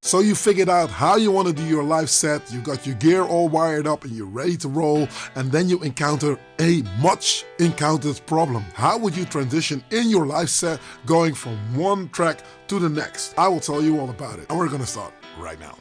So you figured out how you want to do your live set, you got your gear all wired up and you're ready to roll, and then you encounter a much encountered problem. How would you transition in your live set going from one track to the next? I will tell you all about it, and we're gonna start right now.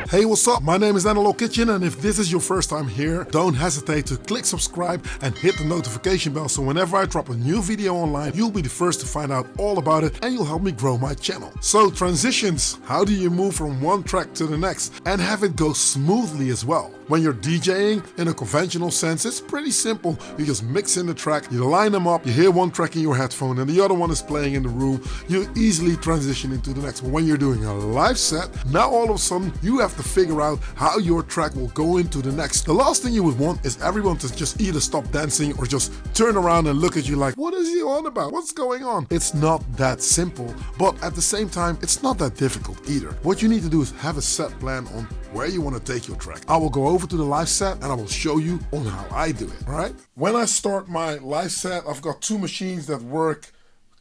Hey, what's up? My name is Analog Kitchen, and if this is your first time here, don't hesitate to click subscribe and hit the notification bell so whenever I drop a new video online, you'll be the first to find out all about it and you'll help me grow my channel. So transitions, how do you move from one track to the next and have it go smoothly as well? When you're DJing in a conventional sense, it's pretty simple. You just mix in the track, you line them up, you hear one track in your headphone and the other one is playing in the room, you easily transition into the next. But when you're doing a live set, now all of a sudden you have to figure out how your track will go into the next. The last thing you would want is everyone to just either stop dancing or just turn around and look at you like, what is he on about? What's going on? It's not that simple, but at the same time, it's not that difficult either. What you need to do is have a set plan on where you want to take your track. I will go over to the live set and I will show you on how I do it, all right? When I start my live set, I've got two machines that work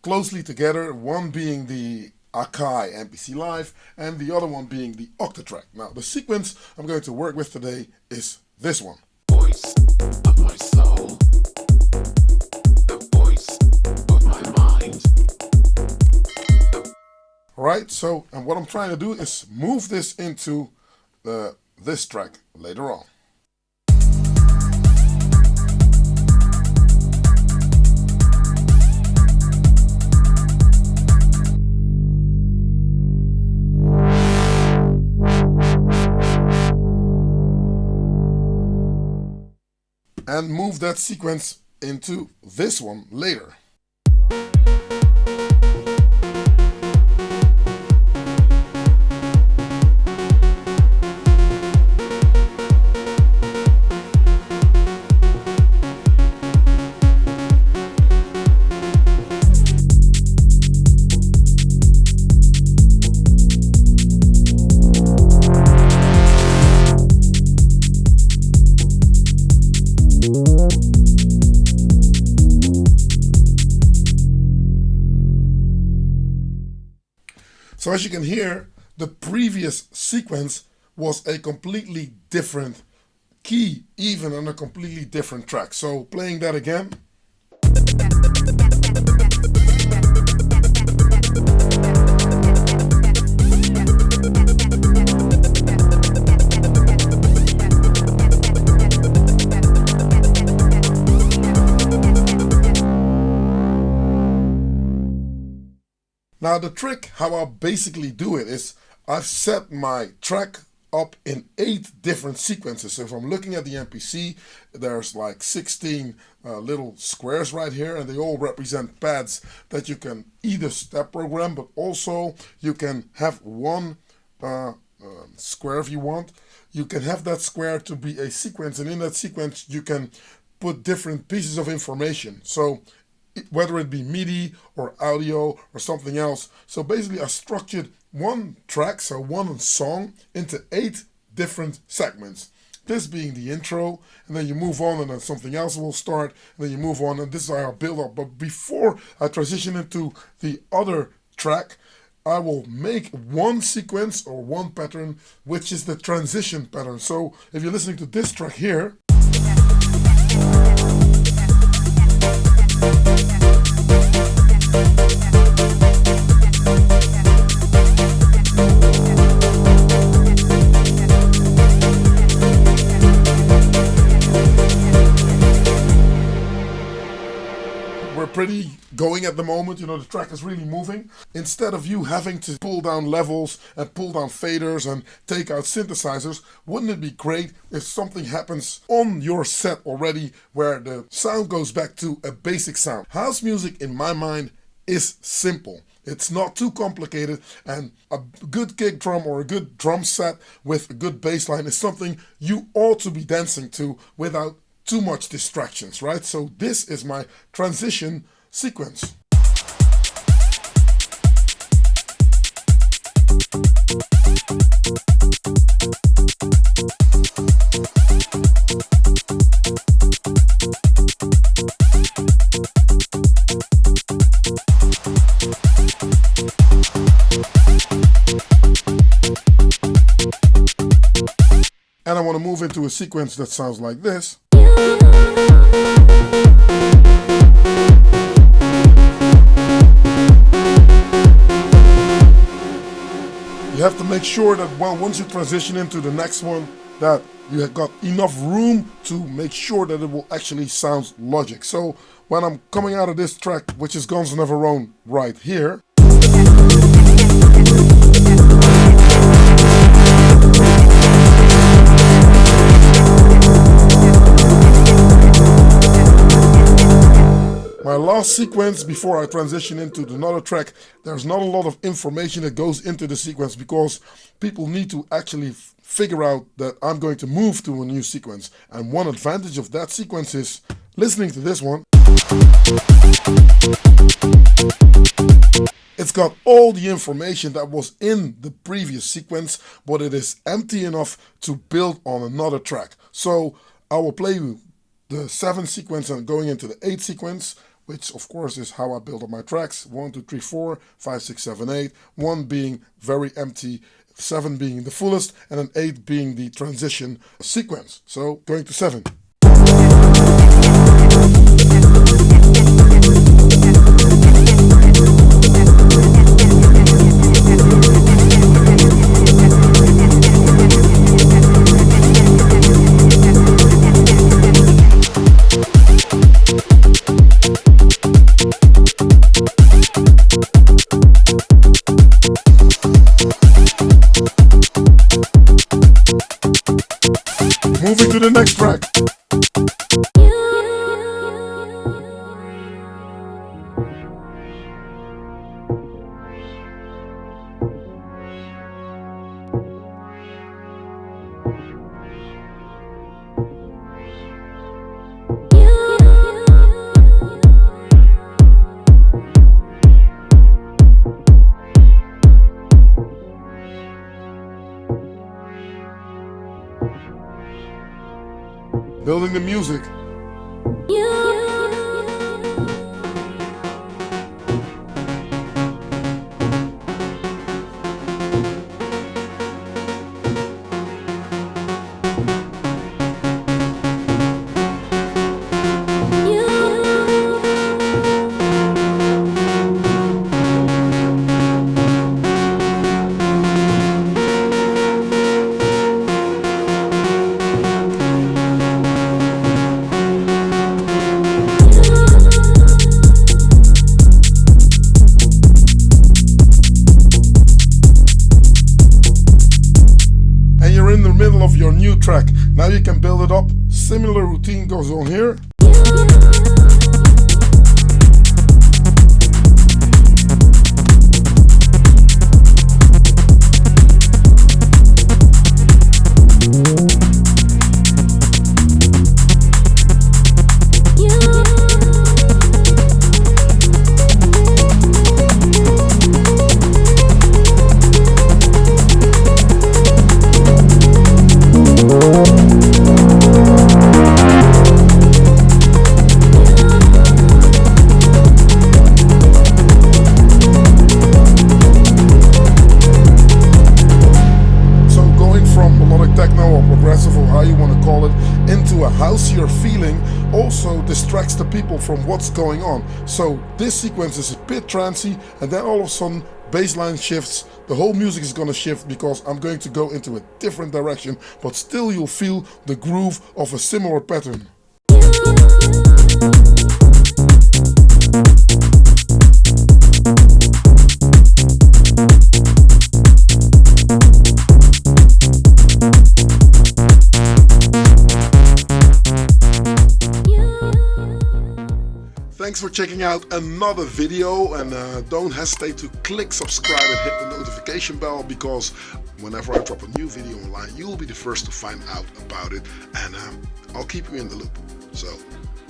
closely together, one being the Akai MPC Live and the other one being the Octatrack. Now, the sequence I'm going to work with today is this one. Voice of my soul, the voice of my mind. All right, so, and what I'm trying to do is move this into this track later on. And move that sequence into this one later. So as you can hear, the previous sequence was a completely different key, even on a completely different track. So playing that again. Now the trick, how I basically do it is I've set my track up in 8 different sequences. So if I'm looking at the MPC, there's like 16 little squares right here, and they all represent pads that you can either step program, but also you can have one square if you want. You can have that square to be a sequence, and in that sequence you can put different pieces of information. So whether it be MIDI or audio or something else. So basically I structured one track, so one song, into 8 different segments. This being the intro, and then you move on and then something else will start, and then you move on, and this is how I build up. But before I transition into the other track, I will make one sequence or one pattern, which is the transition pattern. So if you're listening to this track here, pretty going at the moment, you know, the track is really moving. Instead of you having to pull down levels and pull down faders and take out synthesizers, wouldn't it be great if something happens on your set already where the sound goes back to a basic sound? House music, in my mind, is simple. It's not too complicated, and a good kick drum or a good drum set with a good bass line is something you ought to be dancing to without too much distractions, right? So this is my transition sequence. move into a sequence that sounds like this. You have to make sure that once you transition into the next one, that you have got enough room to make sure that it will actually sound logic. So when I'm coming out of this track, which is Guns Never Run right here, my last sequence before I transition into another track, there's not a lot of information that goes into the sequence because people need to actually figure out that I'm going to move to a new sequence. And one advantage of that sequence is listening to this one. It's got all the information that was in the previous sequence, but it is empty enough to build on another track. So I will play the 7 sequence and going into the 8 sequence, which of course is how I build up my tracks. 1, 2, 3, 4, 5, 6, 7, 8. 1 being very empty, 7 being the fullest, and then 8 being the transition sequence. So going to 7. Moving to the next track. Building the music. Of your new track. Now you can build it up. Similar routine goes on here. Into a houseier feeling also distracts the people from what's going on. So this sequence is a bit trancey, and then all of a sudden bass line shifts, the whole music is going to shift because I'm going to go into a different direction, but still you'll feel the groove of a similar pattern. Thanks for checking out another video, and don't hesitate to click subscribe and hit the notification bell, because whenever I drop a new video online, you'll be the first to find out about it, and I'll keep you in the loop. So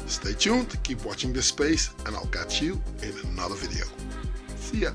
stay tuned, keep watching this space, and I'll catch you in another video. See ya!